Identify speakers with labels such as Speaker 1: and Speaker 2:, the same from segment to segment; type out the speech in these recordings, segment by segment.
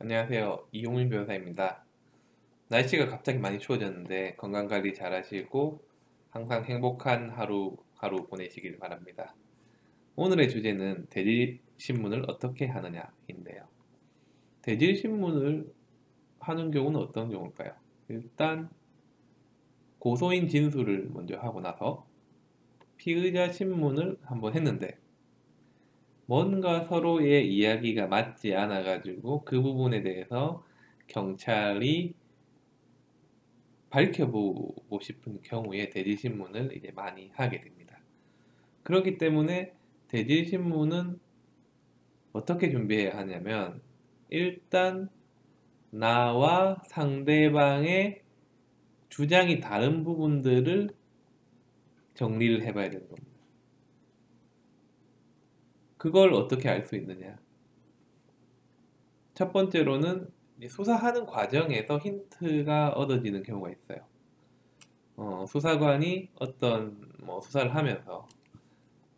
Speaker 1: 안녕하세요. 이용민 변호사입니다. 날씨가 갑자기 많이 추워졌는데 건강관리 잘 하시고 항상 행복한 하루 보내시길 바랍니다. 오늘의 주제는 대질신문을 어떻게 하느냐인데요. 대질신문을 하는 경우는 어떤 경우일까요? 일단 고소인 진술을 먼저 하고 나서 피의자 신문을 한번 했는데 뭔가 서로의 이야기가 맞지 않아가지고 그 부분에 대해서 경찰이 밝혀보고 싶은 경우에 대질신문을 이제 많이 하게 됩니다. 그렇기 때문에 대질신문은 어떻게 준비해야 하냐면 일단 나와 상대방의 주장이 다른 부분들을 정리를 해봐야 되는 겁니다. 그걸 어떻게 알 수 있느냐? 첫 번째로는 수사하는 과정에서 힌트가 얻어지는 경우가 있어요. 수사관이 어떤 수사를 하면서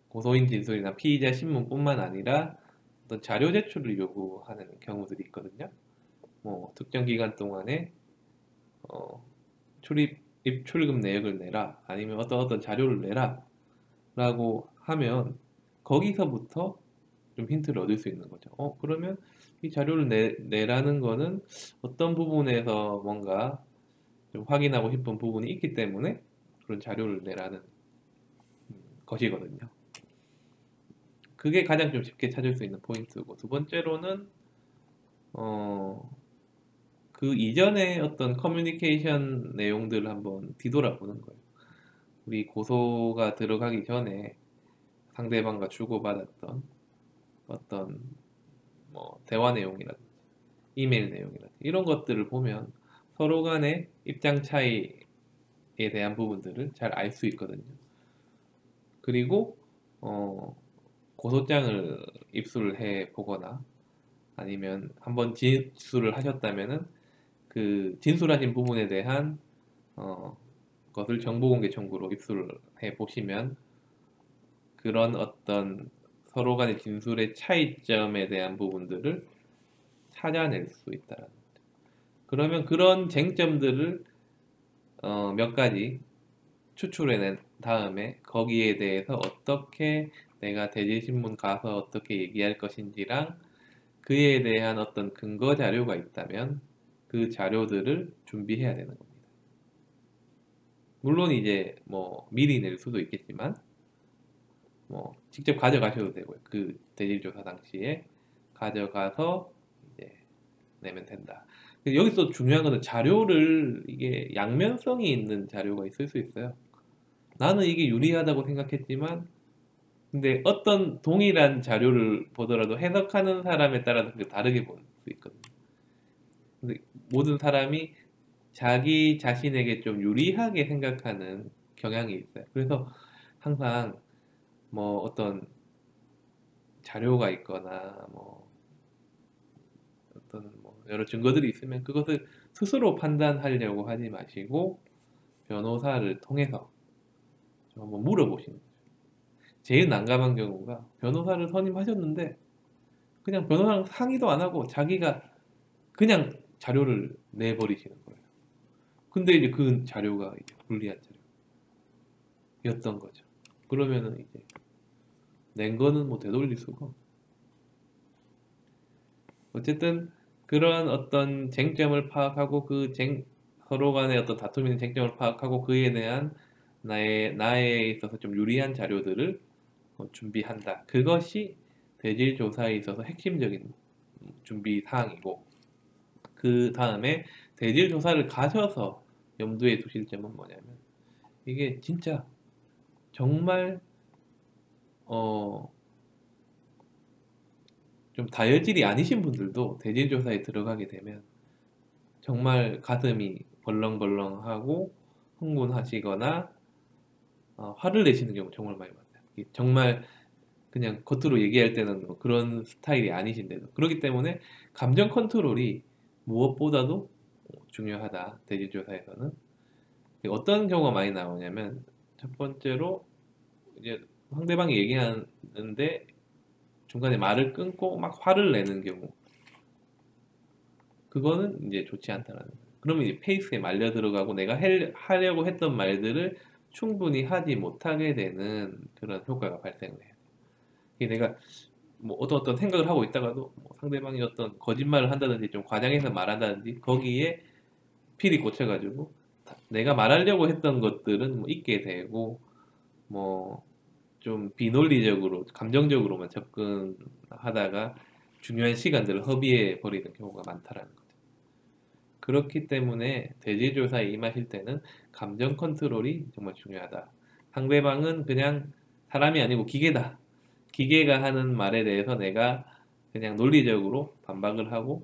Speaker 1: 고소인 진술이나 피의자 신문뿐만 아니라 어떤 자료 제출을 요구하는 경우들이 있거든요. 특정 기간 동안에 출입 출금 내역을 내라 아니면 어떤 자료를 내라 라고 하면 거기서부터 좀 힌트를 얻을 수 있는 거죠. 그러면 이 자료를 내라는 거는 어떤 부분에서 뭔가 좀 확인하고 싶은 부분이 있기 때문에 그런 자료를 내라는 것이거든요. 그게 가장 좀 쉽게 찾을 수 있는 포인트고, 두 번째로는 어, 그 이전에 어떤 커뮤니케이션 내용들을 한번 뒤돌아보는 거예요. 우리 고소가 들어가기 전에 상대방과 주고받았던 어떤 대화 내용이라든지 이메일 내용이라든지 이런 것들을 보면 서로 간의 입장 차이에 대한 부분들을 잘 알 수 있거든요. 그리고 어, 고소장을 입수를 해 보거나 아니면 한번 진술을 하셨다면은 그 진술하신 부분에 대한 어, 것을 정보공개 청구로 입수를 해 보시면 그런 어떤 서로 간의 진술의 차이점에 대한 부분들을 찾아낼 수 있다. 그러면 그런 쟁점들을 몇 가지 추출해낸 다음에 거기에 대해서 어떻게 내가 대질신문 가서 어떻게 얘기할 것인지랑 그에 대한 어떤 근거 자료가 있다면 그 자료들을 준비해야 되는 겁니다. 물론 이제 미리 낼 수도 있겠지만 직접 가져가셔도 되고요. 그 대질조사 당시에 가져가서 이제 내면 된다. 여기서 중요한 거는 자료를 이게 양면성이 있는 자료가 있을 수 있어요. 나는 이게 유리하다고 생각했지만 근데 어떤 동일한 자료를 보더라도 해석하는 사람에 따라서 그게 다르게 볼 수 있거든요. 근데 모든 사람이 자기 자신에게 좀 유리하게 생각하는 경향이 있어요. 그래서 항상 어떤 자료가 있거나 어떤 여러 증거들이 있으면 그것을 스스로 판단하려고 하지 마시고 변호사를 통해서 좀 한번 물어보시는 거죠. 제일 난감한 경우가 변호사를 선임하셨는데 그냥 변호사랑 상의도 안 하고 자기가 그냥 자료를 내버리시는 거예요. 근데 이제 그 자료가 이제 불리한 자료였던 거죠. 그러면은 이제 낸 거는 되돌릴 수가 없고. 어쨌든 그런 어떤 쟁점을 파악하고 서로 간의 어떤 다툼이나 쟁점을 파악하고 그에 대한 나에 있어서 좀 유리한 자료들을 준비한다. 그것이 대질 조사에 있어서 핵심적인 준비 사항이고 그 다음에 대질 조사를 가셔서 염두에 두실 점은 뭐냐면 이게 진짜 정말 어, 좀 다혈질이 아니신 분들도 대질 조사에 들어가게 되면 정말 가슴이 벌렁벌렁하고 흥분하시거나 화를 내시는 경우 정말 많이 많아요. 이게 정말 그냥 겉으로 얘기할 때는 그런 스타일이 아니신데도 그렇기 때문에 감정 컨트롤이 무엇보다도 중요하다. 대질조사에서는 어떤 경우가 많이 나오냐면 첫 번째로 이제 상대방이 얘기하는데 중간에 말을 끊고 막 화를 내는 경우 그거는 이제 좋지 않다라는 거예요. 그러면 이제 페이스에 말려 들어가고 내가 하려고 했던 말들을 충분히 하지 못하게 되는 그런 효과가 발생을 해요. 이게 내가 뭐 어떤 생각을 하고 있다가도 뭐 상대방이 어떤 거짓말을 한다든지 좀 과장해서 말한다든지 거기에 필이 꽂혀가지고 내가 말하려고 했던 것들은 뭐 잊게 되고 뭐 좀 비논리적으로 감정적으로만 접근하다가 중요한 시간들을 허비해 버리는 경우가 많다라는 거죠. 그렇기 때문에 대리조사에 임하실 때는 감정 컨트롤이 정말 중요하다. 상대방은 그냥 사람이 아니고 기계다. 기계가 하는 말에 대해서 내가 그냥 논리적으로 반박을 하고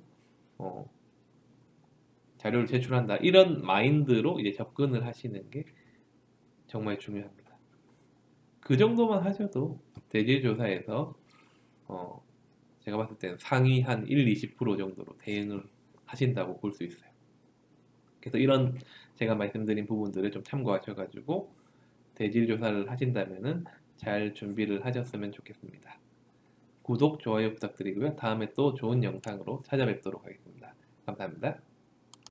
Speaker 1: 어, 자료를 제출한다. 이런 마인드로 이제 접근을 하시는 게 정말 중요합니다. 그 정도만 하셔도 대리조사에서 어, 제가 봤을 때는 상위 한 1, 20% 정도로 대응을 하신다고 볼 수 있어요. 그래서 이런 제가 말씀드린 부분들을 좀 참고하셔가지고 대질 조사를 하신다면은 잘 준비를 하셨으면 좋겠습니다. 구독, 좋아요 부탁드리고요. 다음에 또 좋은 영상으로 찾아뵙도록 하겠습니다. 감사합니다.